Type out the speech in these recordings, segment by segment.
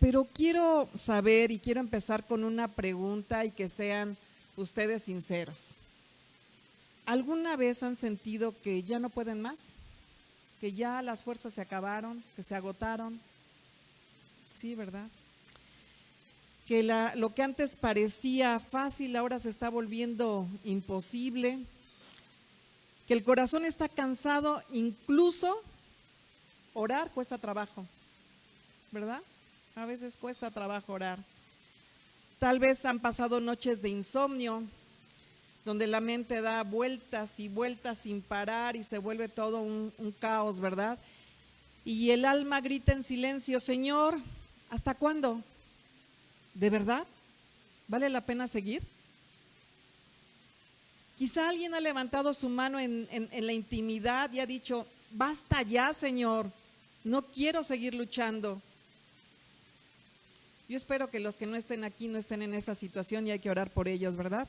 Pero quiero saber y quiero empezar con una pregunta y que sean ustedes sinceros. ¿Alguna vez han sentido que ya no pueden más? ¿Que ya las fuerzas se acabaron, que se agotaron? Sí, ¿verdad? Que lo que antes parecía fácil ahora se está volviendo imposible. Que el corazón está cansado, incluso orar cuesta trabajo, ¿verdad? A veces cuesta trabajo orar. Tal vez han pasado noches de insomnio, donde la mente da vueltas y vueltas sin parar y se vuelve todo un caos, ¿verdad? Y el alma grita en silencio: Señor, ¿hasta cuándo? ¿De verdad? ¿Vale la pena seguir? Quizá alguien ha levantado su mano en la intimidad y ha dicho: basta ya, Señor, no quiero seguir luchando. Yo espero que los que no estén aquí no estén en esa situación y hay que orar por ellos, ¿verdad?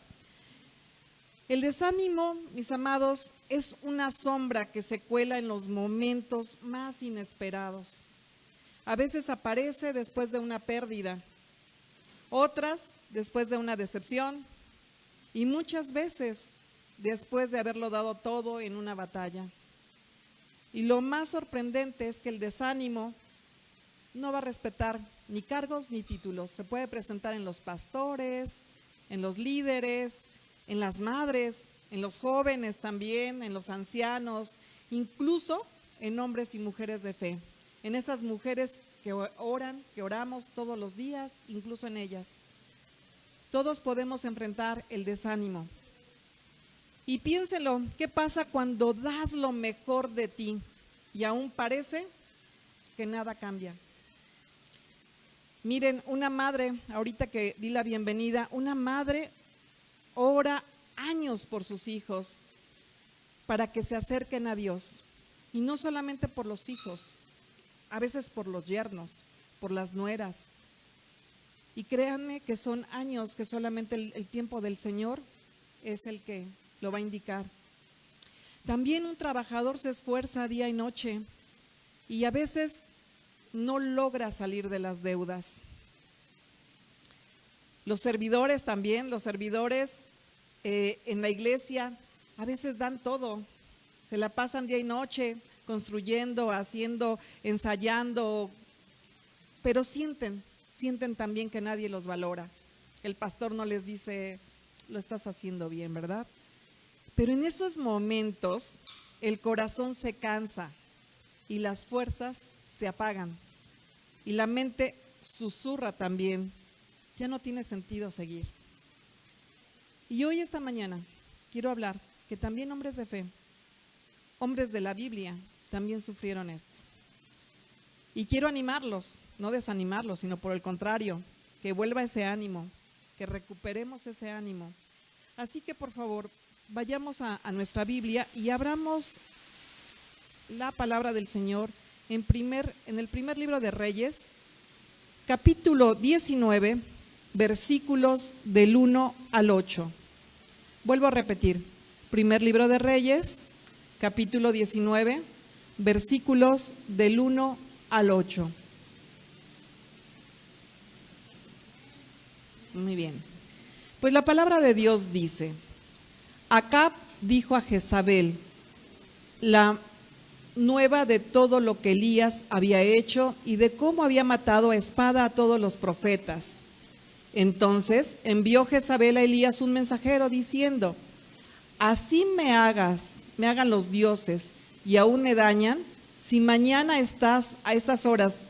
El desánimo, mis amados, es una sombra que se cuela en los momentos más inesperados. A veces aparece después de una pérdida, otras después de una decepción y muchas veces después de haberlo dado todo en una batalla. Y lo más sorprendente es que el desánimo no va a respetar ni cargos ni títulos. Se puede presentar en los pastores, en los líderes, en las madres, en los jóvenes también, en los ancianos, incluso en hombres y mujeres de fe, en esas mujeres que oran, que oramos todos los días, incluso en ellas. Todos podemos enfrentar el desánimo. Y piénselo, ¿qué pasa cuando das lo mejor de ti y aún parece que nada cambia? Miren, una madre, ahorita que di la bienvenida, una madre ora años por sus hijos para que se acerquen a Dios. Y no solamente por los hijos, a veces por los yernos, por las nueras. Y créanme que son años que solamente el tiempo del Señor es el que lo va a indicar. También un trabajador se esfuerza día y noche y a veces no logra salir de las deudas. Los servidores también, en la iglesia a veces dan todo, se la pasan día y noche construyendo, haciendo, ensayando, pero sienten también que nadie los valora. El pastor no les dice: lo estás haciendo bien, ¿verdad? Pero en esos momentos el corazón se cansa y las fuerzas se apagan y la mente susurra también: ya no tiene sentido seguir. Y hoy, esta mañana, quiero hablar que también hombres de fe, hombres de la Biblia, también sufrieron esto. Y quiero animarlos, no desanimarlos, sino por el contrario, que vuelva ese ánimo, que recuperemos ese ánimo. Así que por favor, vayamos a nuestra Biblia y abramos la palabra del Señor en el primer libro de Reyes, capítulo 19, versículos del 1 al 8. Vuelvo a repetir, primer libro de Reyes, capítulo 19, versículos del 1 al 8. Muy bien. Pues la palabra de Dios dice: Acab dijo a Jezabel la nueva de todo lo que Elías había hecho y de cómo había matado a espada a todos los profetas. Entonces envió Jezabel a Elías un mensajero diciendo: así me hagan los dioses y aún me dañan, si mañana estás a estas horas,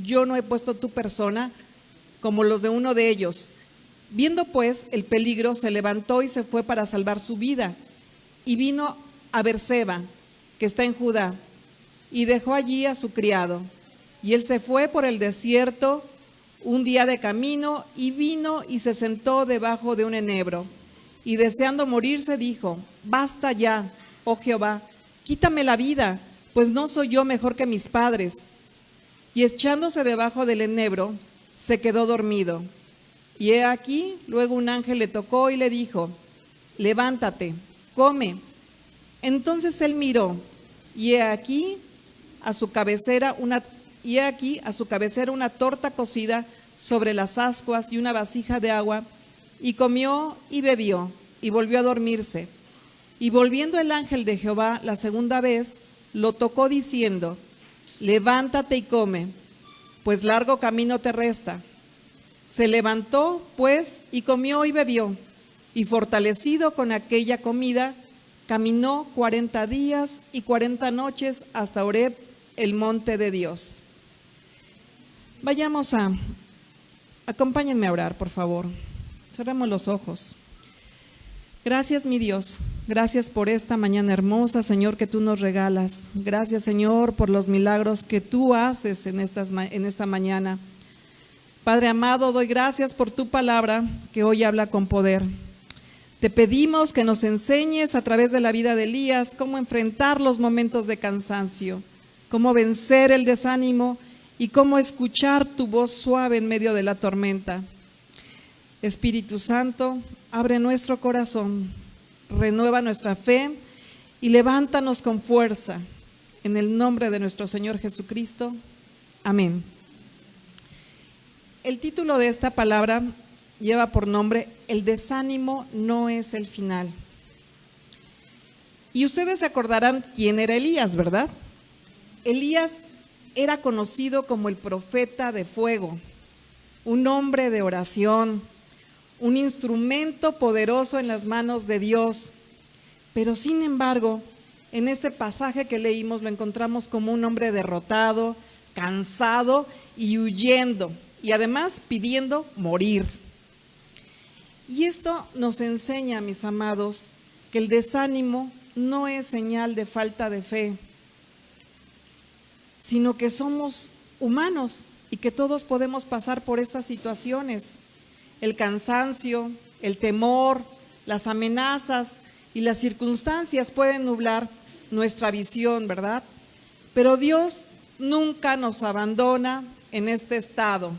yo no he puesto tu persona como los de uno de ellos. Viendo pues el peligro, se levantó y se fue para salvar su vida, y vino a Berseba, que está en Judá, y dejó allí a su criado. Y él se fue por el desierto un día de camino, y vino y se sentó debajo de un enebro, y deseando morirse dijo: basta ya, oh Jehová, quítame la vida, pues no soy yo mejor que mis padres. Y echándose debajo del enebro, se quedó dormido. Y he aquí, luego un ángel le tocó y le dijo: levántate, come. Entonces él miró, y he aquí a su cabecera una y he aquí a su cabecera una torta cocida sobre las ascuas y una vasija de agua, y comió y bebió, y volvió a dormirse. Y volviendo el ángel de Jehová la segunda vez, lo tocó diciendo: levántate y come, pues largo camino te resta. Se levantó, pues, y comió y bebió, y fortalecido con aquella comida, caminó 40 días y 40 noches hasta Horeb, el monte de Dios. Acompáñenme a orar, por favor. Cerremos los ojos. Gracias, mi Dios. Gracias por esta mañana hermosa, Señor, que tú nos regalas. Gracias, Señor, por los milagros que tú haces en esta mañana. Padre amado, doy gracias por tu palabra que hoy habla con poder. Te pedimos que nos enseñes a través de la vida de Elías cómo enfrentar los momentos de cansancio, cómo vencer el desánimo y cómo escuchar tu voz suave en medio de la tormenta. Espíritu Santo, abre nuestro corazón, renueva nuestra fe y levántanos con fuerza. En el nombre de nuestro Señor Jesucristo. Amén. El título de esta palabra lleva por nombre: el desánimo no es el final. Y ustedes se acordarán quién era Elías, ¿verdad? Elías era conocido como el profeta de fuego, un hombre de oración, un instrumento poderoso en las manos de Dios. Pero sin embargo, en este pasaje que leímos lo encontramos como un hombre derrotado, cansado y huyendo, y además pidiendo morir. Y esto nos enseña, mis amados, que el desánimo no es señal de falta de fe, sino que somos humanos y que todos podemos pasar por estas situaciones. El cansancio, el temor, las amenazas y las circunstancias pueden nublar nuestra visión, ¿verdad? Pero Dios nunca nos abandona en este estado.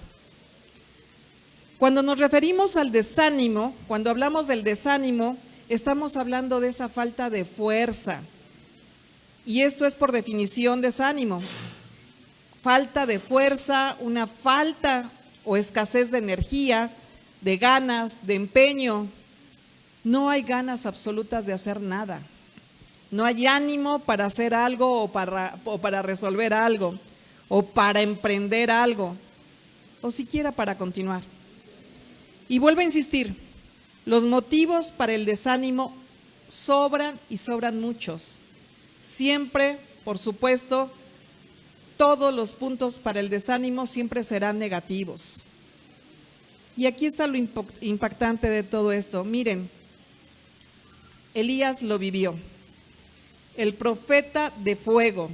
Cuando nos referimos al desánimo, cuando hablamos del desánimo, estamos hablando de esa falta de fuerza. Y esto es por definición desánimo. Falta de fuerza, una falta o escasez de energía, de ganas, de empeño. No hay ganas absolutas de hacer nada. No hay ánimo para hacer algo o para resolver algo, o para emprender algo, o siquiera para continuar. Y vuelvo a insistir, los motivos para el desánimo sobran y sobran muchos. Siempre, por supuesto, todos los puntos para el desánimo siempre serán negativos. Y aquí está lo impactante de todo esto. Miren, Elías lo vivió, el profeta de fuego.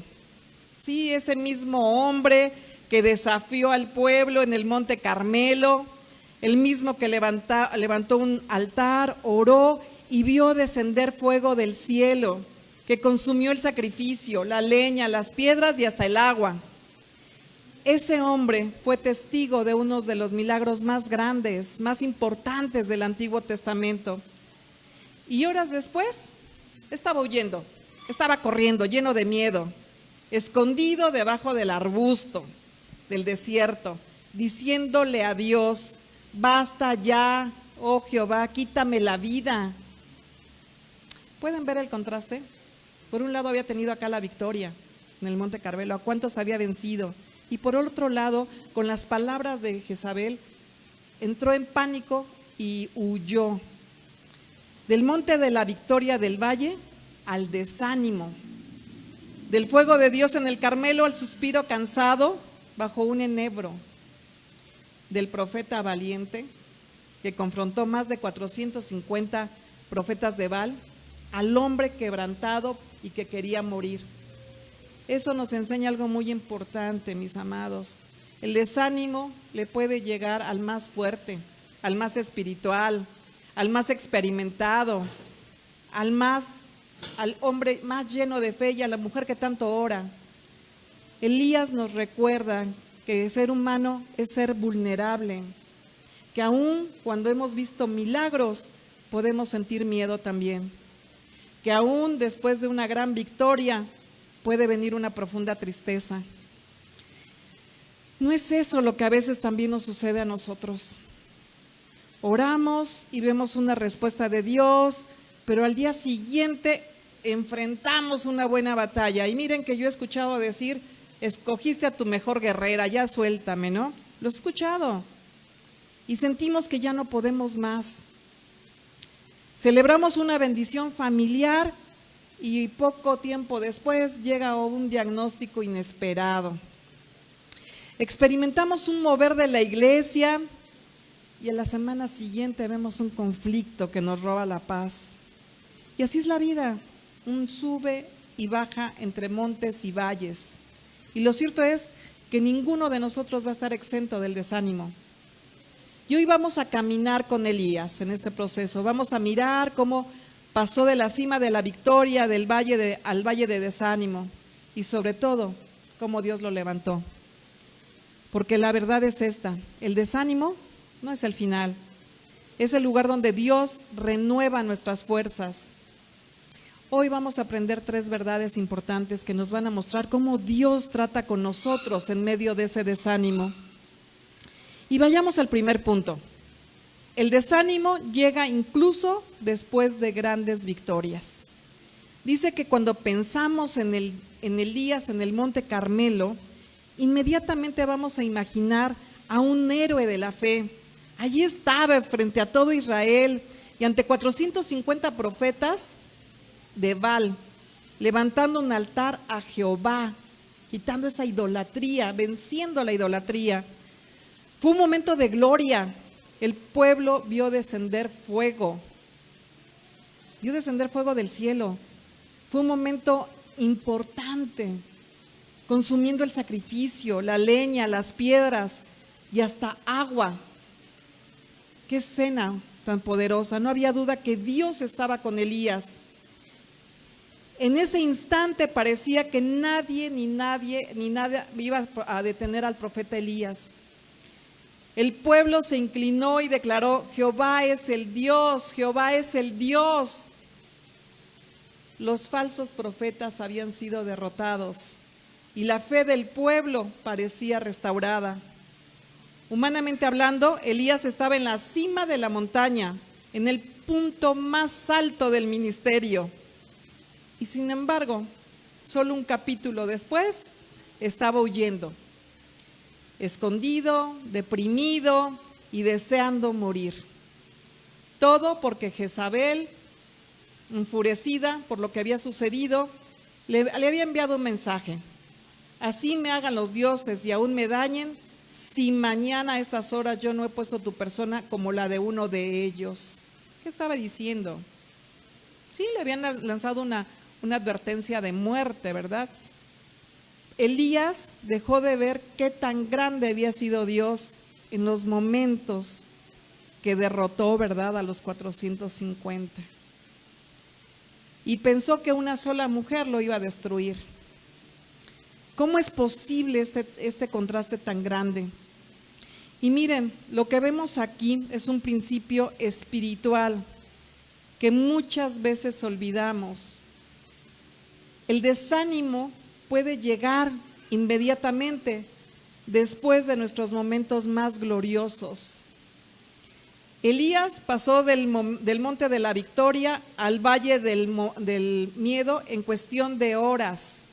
Sí, ese mismo hombre que desafió al pueblo en el monte Carmelo, el mismo que levantó un altar, oró y vio descender fuego del cielo, que consumió el sacrificio, la leña, las piedras y hasta el agua. Ese hombre fue testigo de uno de los milagros más grandes, más importantes del Antiguo Testamento. Y horas después estaba huyendo, estaba corriendo, lleno de miedo, escondido debajo del arbusto del desierto, diciéndole a Dios: basta ya, oh Jehová, quítame la vida. ¿Pueden ver el contraste? Por un lado había tenido acá la victoria en el monte Carmelo, a cuántos había vencido. Y por otro lado, con las palabras de Jezabel, entró en pánico y huyó. Del monte de la victoria del valle al desánimo. Del fuego de Dios en el Carmelo al suspiro cansado bajo un enebro. Del profeta valiente que confrontó más de 450 profetas de Baal, al hombre quebrantado y que quería morir. Eso nos enseña algo muy importante, mis amados. El desánimo le puede llegar al más fuerte, al más espiritual, al más experimentado, al hombre más lleno de fe y a la mujer que tanto ora. Elías nos recuerda que ser humano es ser vulnerable, que aún cuando hemos visto milagros podemos sentir miedo también, que aún después de una gran victoria puede venir una profunda tristeza. ¿No es eso lo que a veces también nos sucede a nosotros? Oramos y vemos una respuesta de Dios, pero al día siguiente enfrentamos una buena batalla. Y miren que yo he escuchado decir, escogiste a tu mejor guerrera, ya suéltame, ¿no? Lo he escuchado. Y sentimos que ya no podemos más. Celebramos una bendición familiar y poco tiempo después llega un diagnóstico inesperado. Experimentamos un mover de la iglesia y a la semana siguiente vemos un conflicto que nos roba la paz. Y así es la vida, un sube y baja entre montes y valles. Y lo cierto es que ninguno de nosotros va a estar exento del desánimo. Y hoy vamos a caminar con Elías en este proceso. Vamos a mirar cómo pasó de la cima de la victoria al valle de desánimo. Y sobre todo, cómo Dios lo levantó. Porque la verdad es esta, el desánimo no es el final. Es el lugar donde Dios renueva nuestras fuerzas. Hoy vamos a aprender 3 verdades importantes que nos van a mostrar cómo Dios trata con nosotros en medio de ese desánimo. Y vayamos al primer punto. El desánimo llega incluso después de grandes victorias. Dice que cuando pensamos en Elías en el Monte Carmelo, inmediatamente vamos a imaginar a un héroe de la fe. Allí estaba frente a todo Israel y ante 450 profetas de Baal, levantando un altar a Jehová, quitando esa idolatría, venciendo la idolatría. Fue un momento de gloria. El pueblo vio descender fuego del cielo. Fue un momento importante, consumiendo el sacrificio, la leña, las piedras y hasta agua. Qué escena tan poderosa. No había duda que Dios estaba con Elías. En ese instante parecía que nadie ni nada iba a detener al profeta Elías. El pueblo se inclinó y declaró: Jehová es el Dios, Jehová es el Dios. Los falsos profetas habían sido derrotados y la fe del pueblo parecía restaurada. Humanamente hablando, Elías estaba en la cima de la montaña, en el punto más alto del ministerio. Y sin embargo, solo un capítulo después, estaba huyendo, escondido, deprimido y deseando morir. Todo porque Jezabel, enfurecida por lo que había sucedido, le había enviado un mensaje: así me hagan los dioses y aún me dañen, si mañana a estas horas yo no he puesto tu persona como la de uno de ellos. ¿Qué estaba diciendo? Sí, le habían lanzado una advertencia de muerte, ¿verdad? Elías dejó de ver qué tan grande había sido Dios en los momentos que derrotó, ¿verdad?, a los 450. Y pensó que una sola mujer lo iba a destruir. ¿Cómo es posible este contraste tan grande? Y miren, lo que vemos aquí es un principio espiritual que muchas veces olvidamos. El desánimo puede llegar inmediatamente después de nuestros momentos más gloriosos. Elías pasó del monte de la victoria al valle del miedo en cuestión de horas.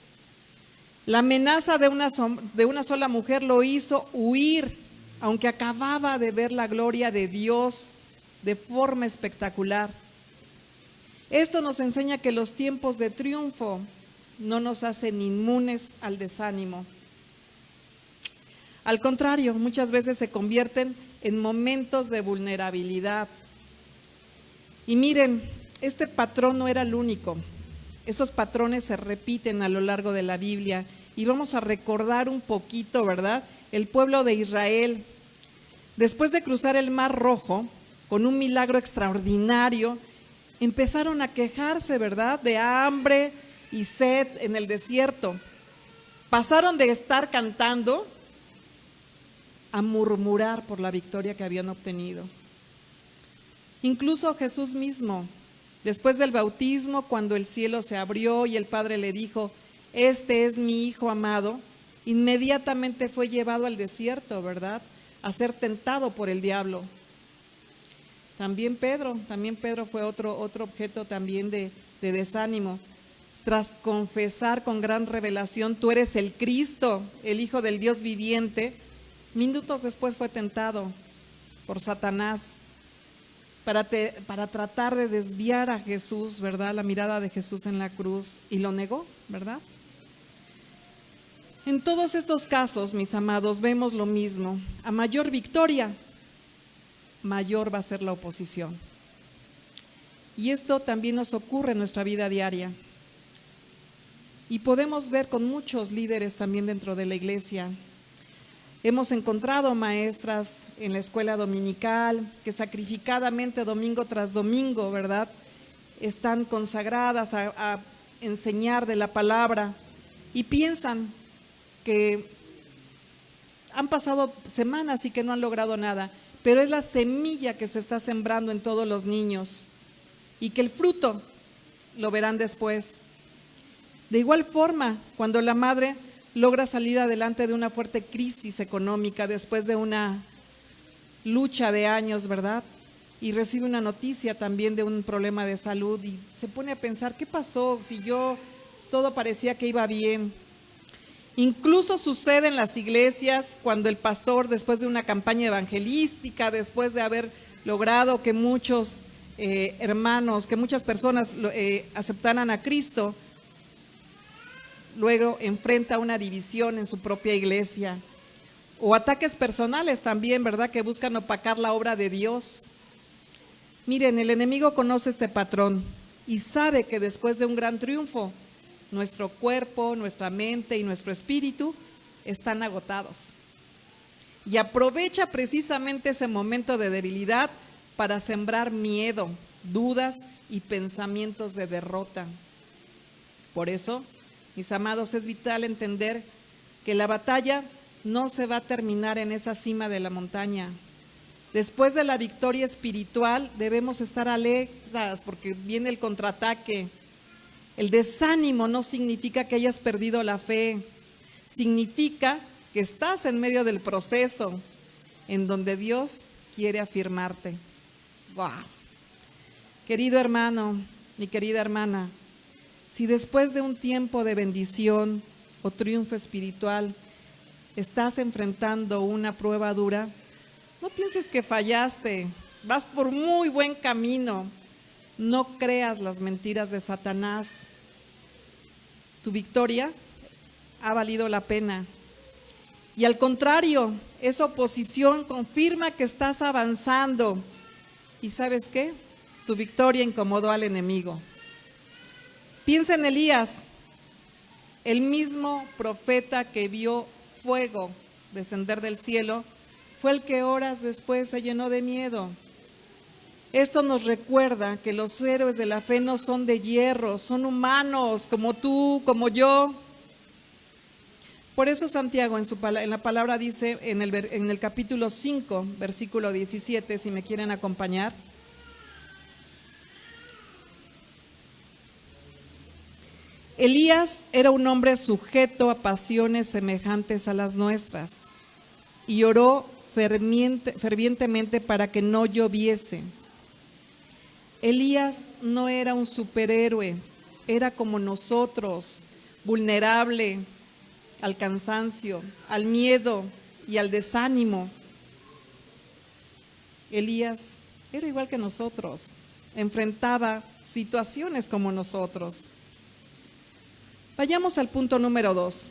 La amenaza de una sola mujer lo hizo huir, aunque acababa de ver la gloria de Dios de forma espectacular. Esto nos enseña que los tiempos de triunfo no nos hacen inmunes al desánimo. Al contrario, muchas veces se convierten en momentos de vulnerabilidad. Y miren, este patrón no era el único. Estos patrones se repiten a lo largo de la Biblia y vamos a recordar un poquito, ¿verdad? El pueblo de Israel, después de cruzar el Mar Rojo con un milagro extraordinario, empezaron a quejarse, ¿verdad?, de hambre y sed en el desierto. Pasaron de estar cantando a murmurar por la victoria que habían obtenido. Incluso Jesús mismo, después del bautismo, cuando el cielo se abrió y el Padre le dijo: este es mi Hijo amado, inmediatamente fue llevado al desierto, ¿verdad? A ser tentado por el diablo. También Pedro fue otro objeto también de desánimo. Tras confesar con gran revelación, tú eres el Cristo, el Hijo del Dios viviente, minutos después fue tentado por Satanás para tratar de desviar a Jesús, ¿verdad? La mirada de Jesús en la cruz, y lo negó, ¿verdad? En todos estos casos, mis amados, vemos lo mismo. A mayor victoria, mayor va a ser la oposición. Y esto también nos ocurre en nuestra vida diaria. Y podemos ver con muchos líderes también dentro de la iglesia. Hemos encontrado maestras en la escuela dominical que sacrificadamente domingo tras domingo, ¿verdad?, están consagradas a enseñar de la palabra y piensan que han pasado semanas y que no han logrado nada, pero es la semilla que se está sembrando en todos los niños y que el fruto lo verán después. De igual forma, cuando la madre logra salir adelante de una fuerte crisis económica después de una lucha de años, ¿verdad?, y recibe una noticia también de un problema de salud y se pone a pensar, ¿qué pasó? Si todo parecía que iba bien. Incluso sucede en las iglesias cuando el pastor, después de una campaña evangelística, después de haber logrado que muchos hermanos, que muchas personas aceptaran a Cristo, luego enfrenta una división en su propia iglesia. O ataques personales también, ¿verdad?, que buscan opacar la obra de Dios. Miren, el enemigo conoce este patrón y sabe que después de un gran triunfo, nuestro cuerpo, nuestra mente y nuestro espíritu están agotados. Y aprovecha precisamente ese momento de debilidad para sembrar miedo, dudas y pensamientos de derrota. Por eso, mis amados, es vital entender que la batalla no se va a terminar en esa cima de la montaña. Después de la victoria espiritual debemos estar alertas porque viene el contraataque. El desánimo no significa que hayas perdido la fe, significa que estás en medio del proceso en donde Dios quiere afirmarte. ¡Wow! Querido hermano, mi querida hermana, si después de un tiempo de bendición o triunfo espiritual estás enfrentando una prueba dura, no pienses que fallaste, vas por muy buen camino. No creas las mentiras de Satanás. Tu victoria ha valido la pena. Y al contrario, esa oposición confirma que estás avanzando. ¿Y sabes qué? Tu victoria incomodó al enemigo. Piensa en Elías, el mismo profeta que vio fuego descender del cielo, fue el que horas después se llenó de miedo. Esto nos recuerda que los héroes de la fe no son de hierro, son humanos como tú, como yo. Por eso Santiago en la palabra dice en el capítulo 5, versículo 17, si me quieren acompañar. Elías era un hombre sujeto a pasiones semejantes a las nuestras y oró fervientemente para que no lloviese. Elías no era un superhéroe, era como nosotros, vulnerable al cansancio, al miedo y al desánimo. Elías era igual que nosotros, enfrentaba situaciones como nosotros. Vayamos al punto número 2.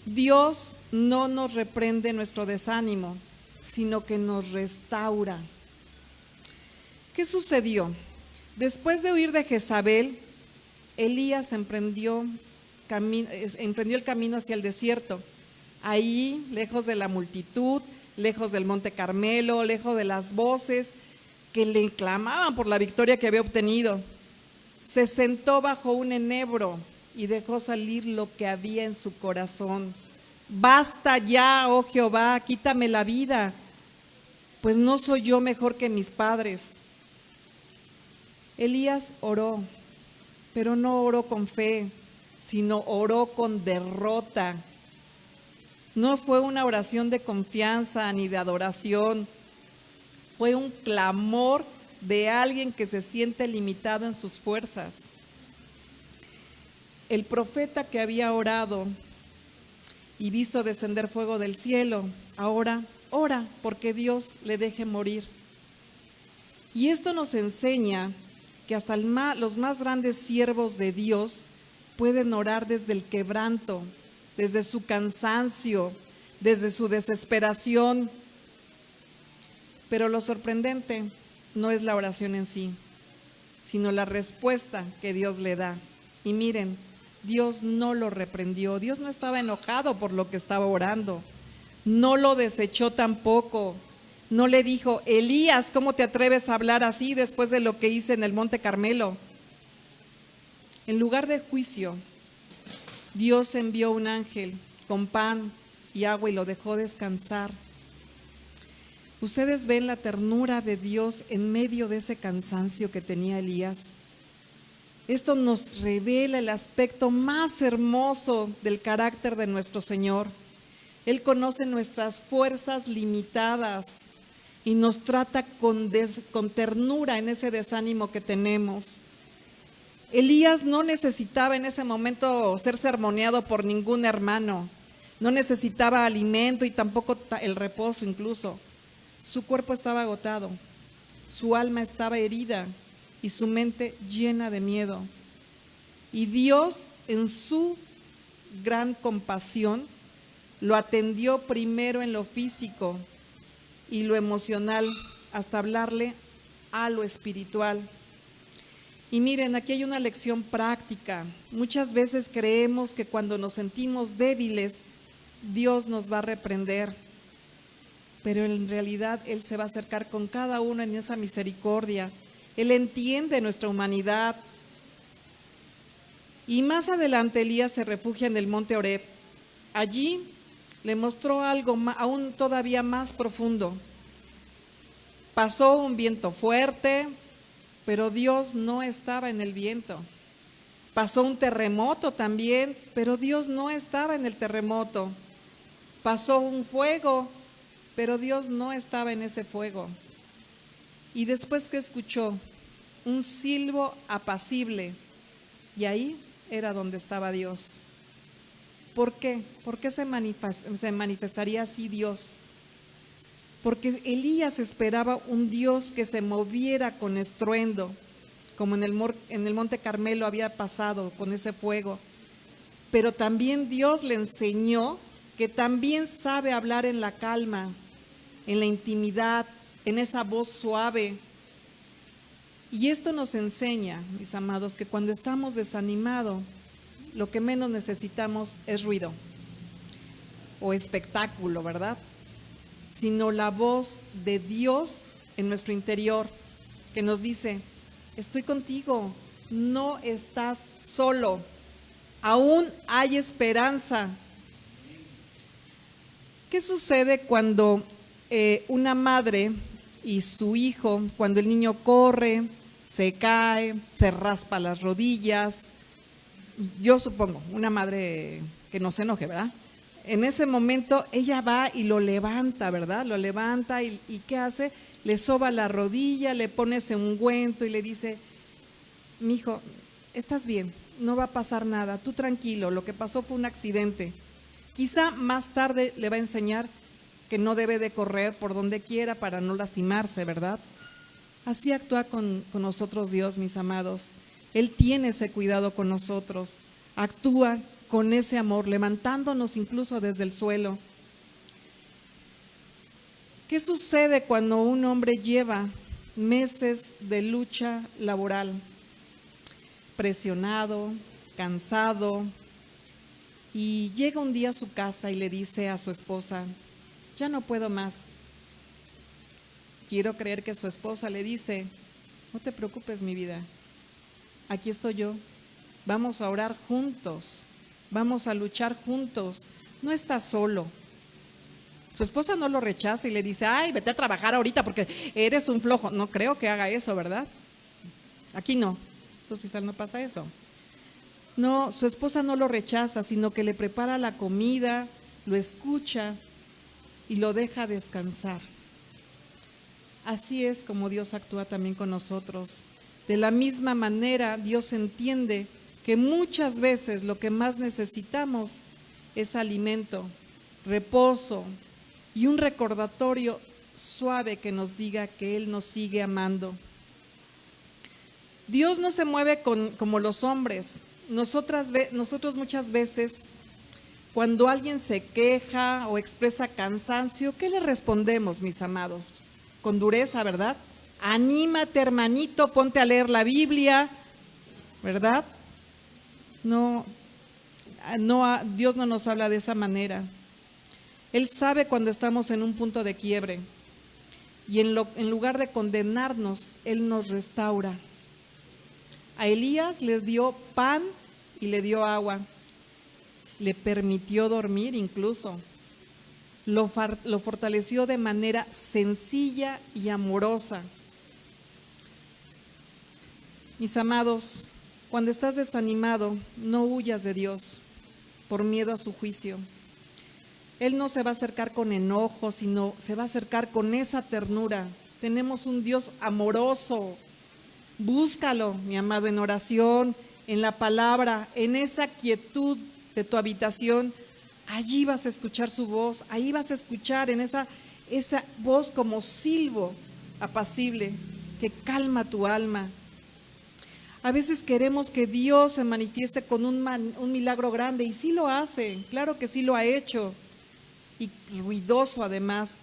Dios no nos reprende nuestro desánimo, sino que nos restaura. ¿Qué sucedió? Después de huir de Jezabel, Elías emprendió el camino hacia el desierto. Ahí, lejos de la multitud, lejos del Monte Carmelo, lejos de las voces que le clamaban por la victoria que había obtenido, se sentó bajo un enebro y dejó salir lo que había en su corazón. Basta ya, oh Jehová, quítame la vida, pues no soy yo mejor que mis padres. Elías oró, pero no oró con fe, sino oró con derrota. No fue una oración de confianza ni de adoración, fue un clamor de alguien que se siente limitado en sus fuerzas. El profeta que había orado y visto descender fuego del cielo, ahora ora porque Dios le deje morir. Y esto nos enseña que hasta los más grandes siervos de Dios pueden orar desde el quebranto, desde su cansancio, desde su desesperación. Pero lo sorprendente no es la oración en sí, sino la respuesta que Dios le da. Y miren, Dios no lo reprendió, Dios no estaba enojado por lo que estaba orando, no lo desechó tampoco, no le dijo: Elías, ¿cómo te atreves a hablar así después de lo que hice en el Monte Carmelo? En lugar de juicio, Dios envió un ángel con pan y agua y lo dejó descansar. ¿Ustedes ven la ternura de Dios en medio de ese cansancio que tenía Elías? Esto nos revela el aspecto más hermoso del carácter de nuestro Señor. Él conoce nuestras fuerzas limitadas y nos trata con ternura en ese desánimo que tenemos. Elías no necesitaba en ese momento ser sermoneado por ningún hermano, no necesitaba alimento y tampoco el reposo incluso. Su cuerpo estaba agotado, su alma estaba herida y su mente llena de miedo. Y Dios, en su gran compasión, lo atendió primero en lo físico y lo emocional, hasta hablarle a lo espiritual. Y miren, aquí hay una lección práctica. Muchas veces creemos que cuando nos sentimos débiles, Dios nos va a reprender, pero en realidad Él se va a acercar con cada uno en esa misericordia. Él entiende nuestra humanidad. Y más adelante Elías se refugia en el monte Horeb. Allí le mostró algo aún todavía más profundo. Pasó un viento fuerte, pero Dios no estaba en el viento. Pasó un terremoto también, pero Dios no estaba en el terremoto. Pasó un fuego, pero Dios no estaba en ese fuego. Y después que escuchó un silbo apacible, y ahí era donde estaba Dios. ¿Por qué? ¿Por qué se manifestaría así Dios? Porque Elías esperaba un Dios que se moviera con estruendo, como en el Monte Carmelo había pasado con ese fuego. Pero también Dios le enseñó que también sabe hablar en la calma, en la intimidad, en esa voz suave. Y esto nos enseña, mis amados, que cuando estamos desanimados, lo que menos necesitamos es ruido o espectáculo, ¿verdad? Sino la voz de Dios en nuestro interior, que nos dice: estoy contigo, no estás solo, aún hay esperanza. ¿Qué sucede cuando una madre y su hijo, cuando el niño corre, se cae, se raspa las rodillas? Yo supongo, una madre que no se enoje, ¿verdad? En ese momento ella va y lo levanta, ¿verdad? Lo levanta y ¿qué hace? Le soba la rodilla, le pone ese ungüento y le dice: mijo, estás bien, no va a pasar nada, tú tranquilo, lo que pasó fue un accidente. Quizá más tarde le va a enseñar que no debe de correr por donde quiera para no lastimarse, ¿verdad? Así actúa con nosotros Dios, mis amados. Él tiene ese cuidado con nosotros, actúa con ese amor, levantándonos incluso desde el suelo. ¿Qué sucede cuando un hombre lleva meses de lucha laboral? Presionado, cansado, y llega un día a su casa y le dice a su esposa: ya no puedo más. Quiero creer que su esposa le dice: no te preocupes, mi vida, aquí estoy yo, vamos a orar juntos, vamos a luchar juntos, no estás solo. Su esposa no lo rechaza y le dice: ay, vete a trabajar ahorita porque eres un flojo. No creo que haga eso, ¿verdad? Aquí no, entonces no pasa eso. No, su esposa no lo rechaza, sino que le prepara la comida, lo escucha y lo deja descansar. Así es como Dios actúa también con nosotros. De la misma manera, Dios entiende que muchas veces lo que más necesitamos es alimento, reposo y un recordatorio suave que nos diga que Él nos sigue amando. Dios no se mueve como los hombres. Nosotros muchas veces, cuando alguien se queja o expresa cansancio, ¿qué le respondemos, mis amados? Con dureza, ¿verdad? Anímate, hermanito, ponte a leer la Biblia, ¿verdad? No, Dios no nos habla de esa manera. Él sabe cuando estamos en un punto de quiebre y en lugar de condenarnos, Él nos restaura. A Elías le dio pan y le dio agua, le permitió dormir incluso, lo fortaleció de manera sencilla y amorosa. Mis amados, cuando estás desanimado, no huyas de Dios por miedo a su juicio. Él no se va a acercar con enojo, sino se va a acercar con esa ternura. Tenemos un Dios amoroso. Búscalo, mi amado, en oración, en la palabra, en esa quietud de tu habitación. Allí vas a escuchar su voz, ahí vas a escuchar en esa voz como silbo apacible que calma tu alma. A veces queremos que Dios se manifieste con un milagro grande y sí lo hace, claro que sí lo ha hecho, y ruidoso además,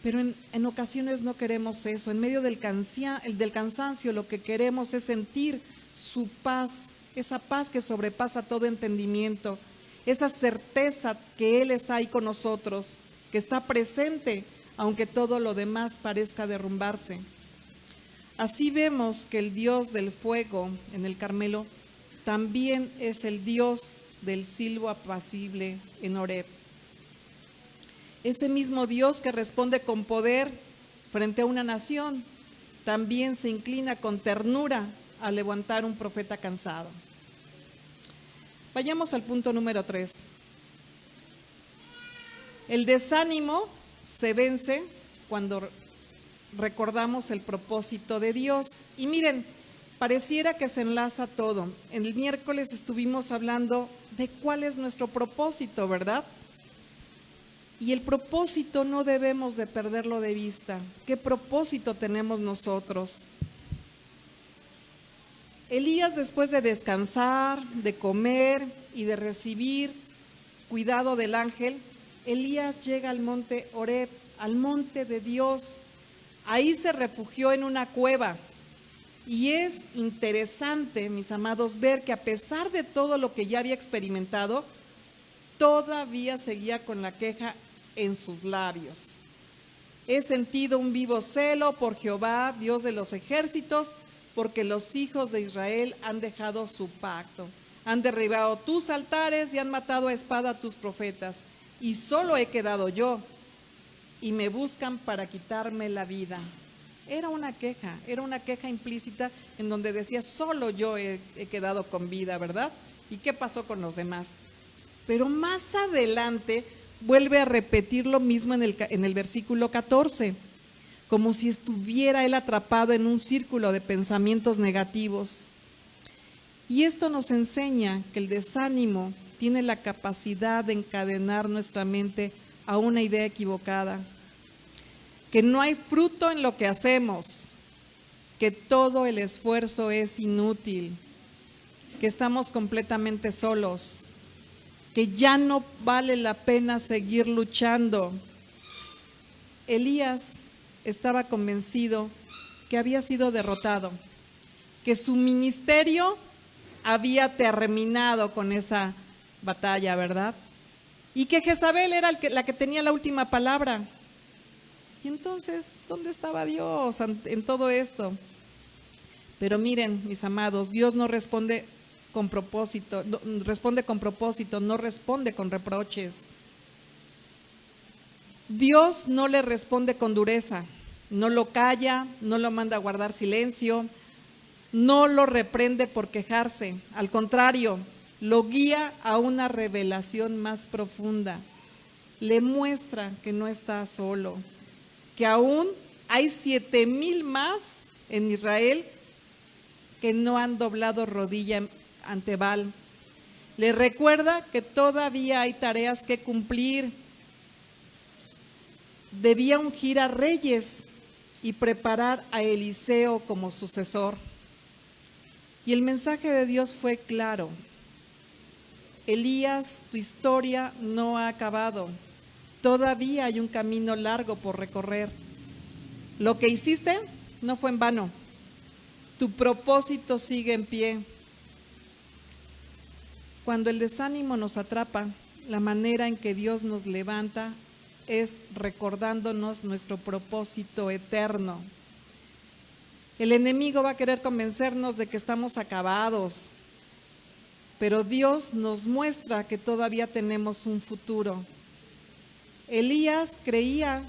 pero en ocasiones no queremos eso. En medio del cansancio lo que queremos es sentir su paz, esa paz que sobrepasa todo entendimiento, esa certeza que Él está ahí con nosotros, que está presente, aunque todo lo demás parezca derrumbarse. Así vemos que el Dios del fuego en el Carmelo también es el Dios del silbo apacible en Horeb. Ese mismo Dios que responde con poder frente a una nación, también se inclina con ternura a levantar un profeta cansado. Vayamos al punto número 3. El desánimo se vence cuando recordamos el propósito de Dios. Y miren, pareciera que se enlaza todo. En el miércoles estuvimos hablando de cuál es nuestro propósito, ¿verdad? Y el propósito no debemos de perderlo de vista. ¿Qué propósito tenemos nosotros? Elías, después de descansar, de comer y de recibir cuidado del ángel, Elías llega al monte Horeb, al monte de Dios. Ahí se refugió en una cueva. Y es interesante, mis amados, ver que a pesar de todo lo que ya había experimentado, todavía seguía con la queja en sus labios. He sentido un vivo celo por Jehová, Dios de los ejércitos, porque los hijos de Israel han dejado su pacto, han derribado tus altares y han matado a espada a tus profetas, y solo he quedado yo, y me buscan para quitarme la vida. Era una queja implícita en donde decía, solo yo he quedado con vida, ¿verdad? ¿Y qué pasó con los demás? Pero más adelante vuelve a repetir lo mismo en el versículo 14, como si estuviera él atrapado en un círculo de pensamientos negativos. Y esto nos enseña que el desánimo tiene la capacidad de encadenar nuestra mente a una idea equivocada, que no hay fruto en lo que hacemos, que todo el esfuerzo es inútil, que estamos completamente solos, que ya no vale la pena seguir luchando. Elías estaba convencido que había sido derrotado, que su ministerio había terminado con esa batalla, ¿verdad? Y que Jezabel era la que tenía la última palabra. Y entonces, ¿dónde estaba Dios en todo esto? Pero miren, mis amados, Dios no responde con propósito, responde con propósito, no responde con reproches. Dios no le responde con dureza, no lo calla, no lo manda a guardar silencio, No lo reprende por quejarse, al contrario, lo guía a una revelación más profunda. Le muestra que no está solo, que aún hay 7,000 más en Israel que no han doblado rodilla ante Baal. Le recuerda que todavía hay tareas que cumplir. Debía ungir a reyes y preparar a Eliseo como sucesor. Y el mensaje de Dios fue claro: Elías, tu historia no ha acabado. Todavía hay un camino largo por recorrer. Lo que hiciste no fue en vano. Tu propósito sigue en pie. Cuando el desánimo nos atrapa, la manera en que Dios nos levanta es recordándonos nuestro propósito eterno. El enemigo va a querer convencernos de que estamos acabados, pero Dios nos muestra que todavía tenemos un futuro. Elías creía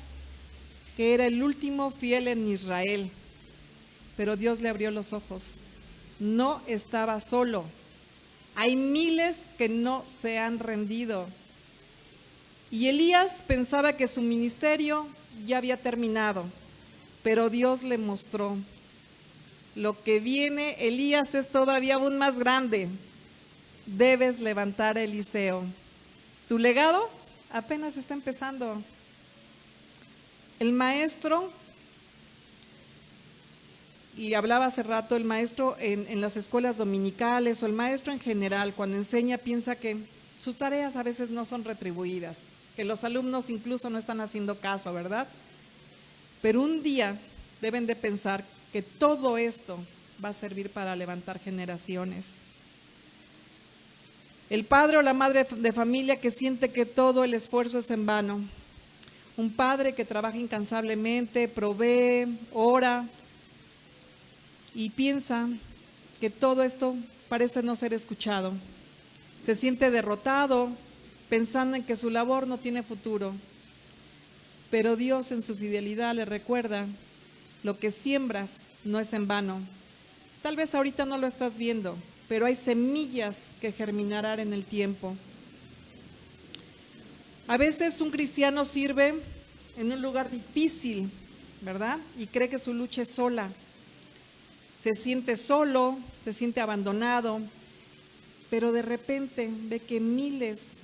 que era el último fiel en Israel, pero Dios le abrió los ojos. No estaba solo. Hay miles que no se han rendido. Y Elías pensaba que su ministerio ya había terminado, pero Dios le mostró: lo que viene, Elías, es todavía aún más grande. Debes levantar a Eliseo. Tu legado apenas está empezando. El maestro, y hablaba hace rato, el maestro en las escuelas dominicales o el maestro en general, cuando enseña, piensa que sus tareas a veces no son retribuidas, que los alumnos incluso no están haciendo caso, ¿verdad? Pero un día deben de pensar que todo esto va a servir para levantar generaciones. El padre o la madre de familia que siente que todo el esfuerzo es en vano. Un padre que trabaja incansablemente, provee, ora y piensa que todo esto parece no ser escuchado. Se siente derrotado, pensando en que su labor no tiene futuro. Pero Dios en su fidelidad le recuerda: lo que siembras no es en vano. Tal vez ahorita no lo estás viendo, pero hay semillas que germinarán en el tiempo. A veces un cristiano sirve en un lugar difícil, ¿verdad? Y cree que su lucha es sola. Se siente solo, se siente abandonado, pero de repente ve que miles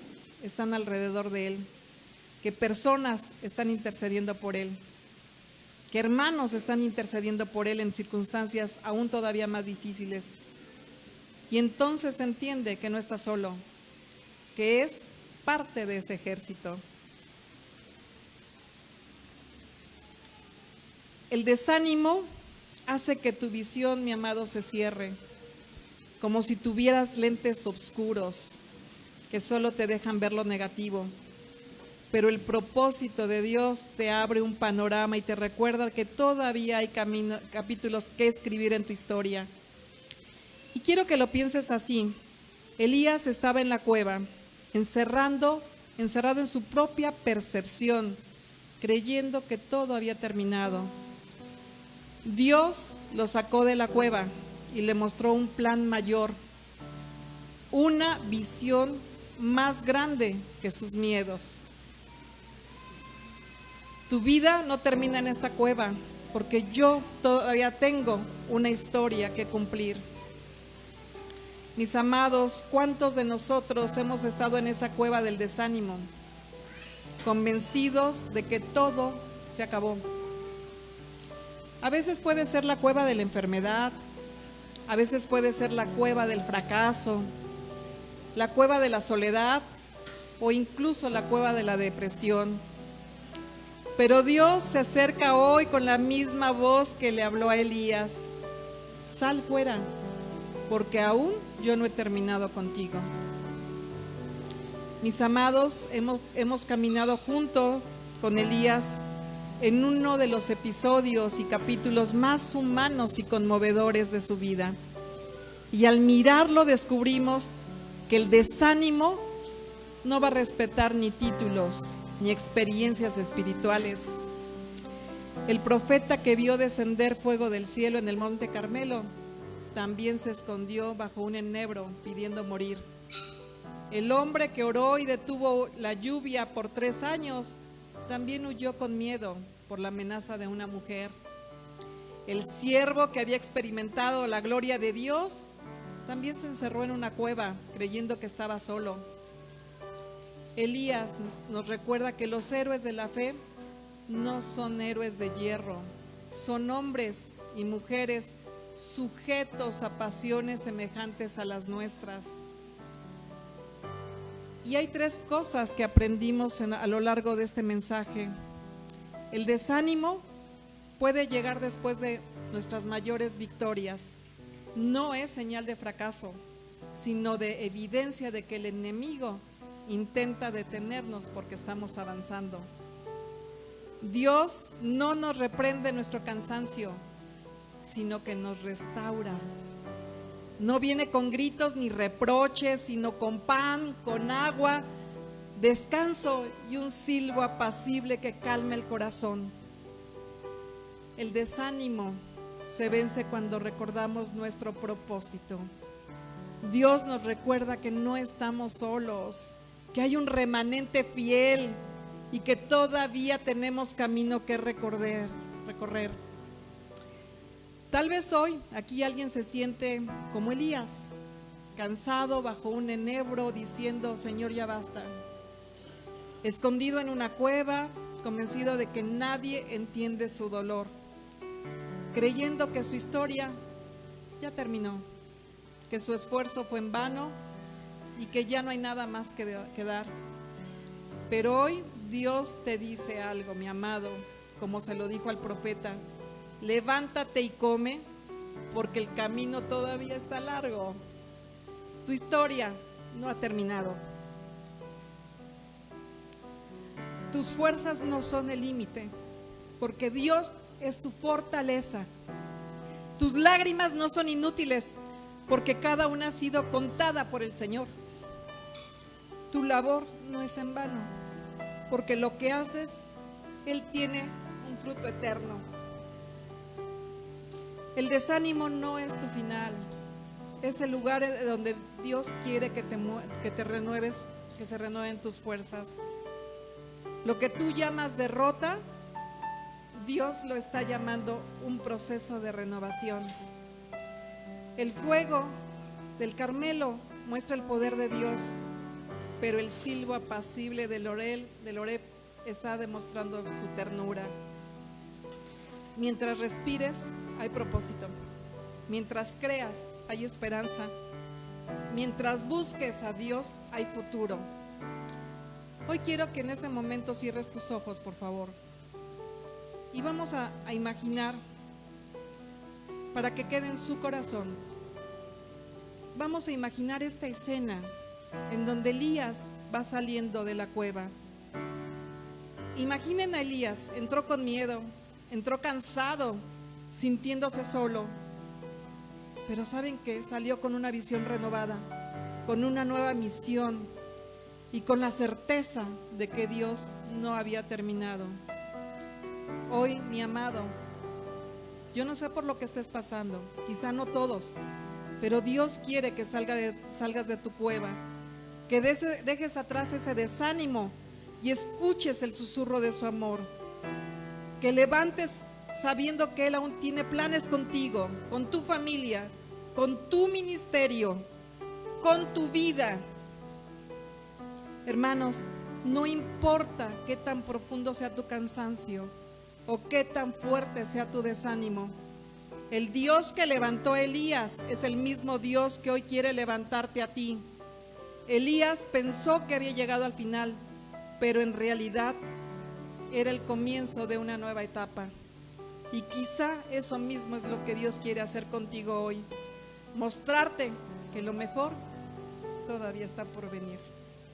están alrededor de él, que personas están intercediendo por él, que hermanos están intercediendo por él en circunstancias aún todavía más difíciles. Y entonces entiende que no está solo, que es parte de ese ejército. El desánimo hace que tu visión, mi amado, se cierre, como si tuvieras lentes oscuros que solo te dejan ver lo negativo. Pero el propósito de Dios te abre un panorama y te recuerda que todavía hay capítulos que escribir en tu historia. Y quiero que lo pienses así. Elías estaba en la cueva, encerrado en su propia percepción, creyendo que todo había terminado. Dios lo sacó de la cueva y le mostró un plan mayor, una visión más grande que sus miedos. Tu vida no termina en esta cueva, porque yo todavía tengo una historia que cumplir. Mis amados, ¿cuántos de nosotros hemos estado en esa cueva del desánimo, convencidos de que todo se acabó? A veces puede ser la cueva de la enfermedad, a veces puede ser la cueva del fracaso, la cueva de la soledad o incluso la cueva de la depresión. Pero Dios se acerca hoy con la misma voz que le habló a Elías: sal fuera, porque aún yo no he terminado contigo. Mis amados, hemos caminado junto con Elías en uno de los episodios y capítulos más humanos y conmovedores de su vida. Y al mirarlo descubrimos que el desánimo no va a respetar ni títulos ni experiencias espirituales. El profeta que vio descender fuego del cielo en el Monte Carmelo también se escondió bajo un enebro pidiendo morir. El hombre que oró y detuvo la lluvia por 3 años también huyó con miedo por la amenaza de una mujer. El siervo que había experimentado la gloria de Dios también se encerró en una cueva creyendo que estaba solo. Elías nos recuerda que los héroes de la fe no son héroes de hierro, son hombres y mujeres sujetos a pasiones semejantes a las nuestras. Y hay 3 cosas que aprendimos a lo largo de este mensaje. El desánimo puede llegar después de nuestras mayores victorias. No es señal de fracaso, sino de evidencia de que el enemigo intenta detenernos porque estamos avanzando. Dios no nos reprende nuestro cansancio, sino que nos restaura. No viene con gritos ni reproches, sino con pan, con agua, descanso y un silbo apacible que calme el corazón. El desánimo se vence cuando recordamos nuestro propósito. Dios nos recuerda que no estamos solos, que hay un remanente fiel y que todavía tenemos camino que recorrer. Tal vez hoy aquí alguien se siente como Elías, cansado bajo un enebro, diciendo: Señor, ya basta. Escondido en una cueva, convencido de que nadie entiende su dolor, creyendo que su historia ya terminó, que su esfuerzo fue en vano y que ya no hay nada más que dar. Pero hoy Dios te dice algo, mi amado, como se lo dijo al profeta: levántate y come, porque el camino todavía está largo. Tu historia no ha terminado. Tus fuerzas no son el límite, porque Dios es tu fortaleza. Tus lágrimas no son inútiles, porque cada una ha sido contada por el Señor. Tu labor no es en vano, porque lo que haces, Él tiene un fruto eterno. El desánimo no es tu final, es el lugar donde Dios quiere que te renueves, que se renueven tus fuerzas. Lo que tú llamas derrota, Dios lo está llamando un proceso de renovación. El fuego del Carmelo muestra el poder de Dios, pero el silbo apacible del Horeb está demostrando su ternura. Mientras respires, hay propósito. Mientras creas, hay esperanza. Mientras busques a Dios, hay futuro. Hoy quiero que en este momento cierres tus ojos, por favor. Y vamos a imaginar, para que quede en su corazón, vamos a imaginar esta escena en donde Elías va saliendo de la cueva. Imaginen a Elías, entró con miedo, entró cansado, sintiéndose solo, pero ¿saben qué? Salió con una visión renovada, con una nueva misión y con la certeza de que Dios no había terminado. Hoy, mi amado, yo no sé por lo que estés pasando, quizá no todos, pero Dios quiere que salgas de tu cueva, que dejes atrás ese desánimo y escuches el susurro de su amor, que levantes sabiendo que Él aún tiene planes contigo, con tu familia, con tu ministerio, con tu vida. Hermanos, no importa qué tan profundo sea tu cansancio o qué tan fuerte sea tu desánimo, el Dios que levantó a Elías es el mismo Dios que hoy quiere levantarte a ti. Elías pensó que había llegado al final, pero en realidad era el comienzo de una nueva etapa. Y quizá eso mismo es lo que Dios quiere hacer contigo hoy, mostrarte que lo mejor todavía está por venir.